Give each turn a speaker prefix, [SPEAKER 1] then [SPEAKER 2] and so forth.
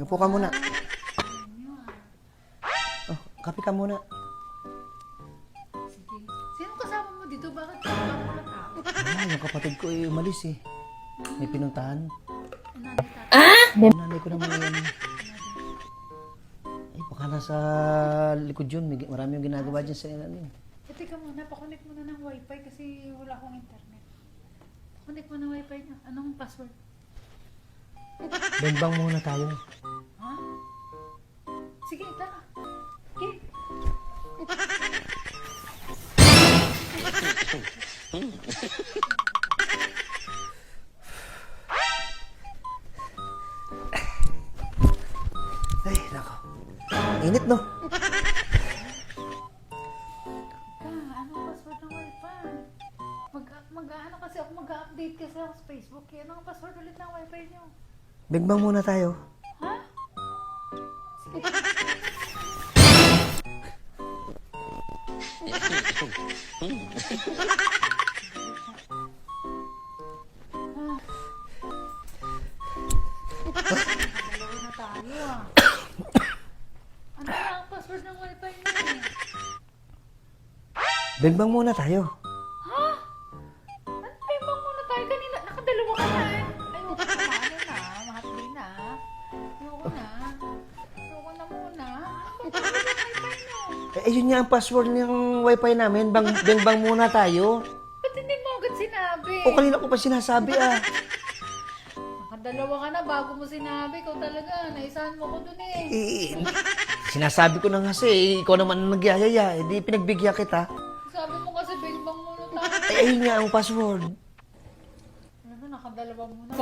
[SPEAKER 1] Upo ka muna. Oh, kape ka muna.
[SPEAKER 2] Sige. Sino kasama mo dito? Bakit kasama mo na tao?
[SPEAKER 1] Yung kapatid ko umalis eh. May pinuntahan.
[SPEAKER 2] Nanay tatay.
[SPEAKER 1] Yung nanay ko naman yun. Ay, baka nasa likod yun. Marami yung ginagawa dyan sa ano.
[SPEAKER 2] Teka muna, pakonect mo na ng wifi kasi wala akong internet. Pakonect mo ng wifi niya. Anong password?
[SPEAKER 1] Bengbang muna tayo.
[SPEAKER 2] Ha? Sige, tara. Okay.
[SPEAKER 1] Ay, nako. Init, no?
[SPEAKER 2] Anong password ng wifi? Mag-ano kasi ako, mag-update kasi ako sa Facebook. Anong password ulit ng wifi niyo?
[SPEAKER 1] Bengbang muna tayo.
[SPEAKER 2] Ha? Sige. Dalawa na tayo ah. Ano na ang password ng wifi niyo?
[SPEAKER 1] Bengbang muna tayo.
[SPEAKER 2] Ha? Ano pa yung muna tayo kanina? Nakadalawa ka na eh. Ayoko na, ano na, mahapli na. Ayoko na. Ayoko na muna. Ano ba yung wifi niyo?
[SPEAKER 1] Yun nga ang password ng wifi namin. Bengbang muna tayo.
[SPEAKER 2] Ba't hindi mo agad sinabi?
[SPEAKER 1] O kanina ko pa sinasabi ah.
[SPEAKER 2] Nakadalawa ka na bago mo sinabi. Ikaw talaga, naisahan mo ko dun eh.
[SPEAKER 1] Sinasabi ko na kasi, ikaw naman ang nagyayaya. Di pinagbigyan kita.
[SPEAKER 2] Sabi mo kasi bengbang muna tayo.
[SPEAKER 1] Ayun nga ang password.
[SPEAKER 2] Ano, nakadalawa muna.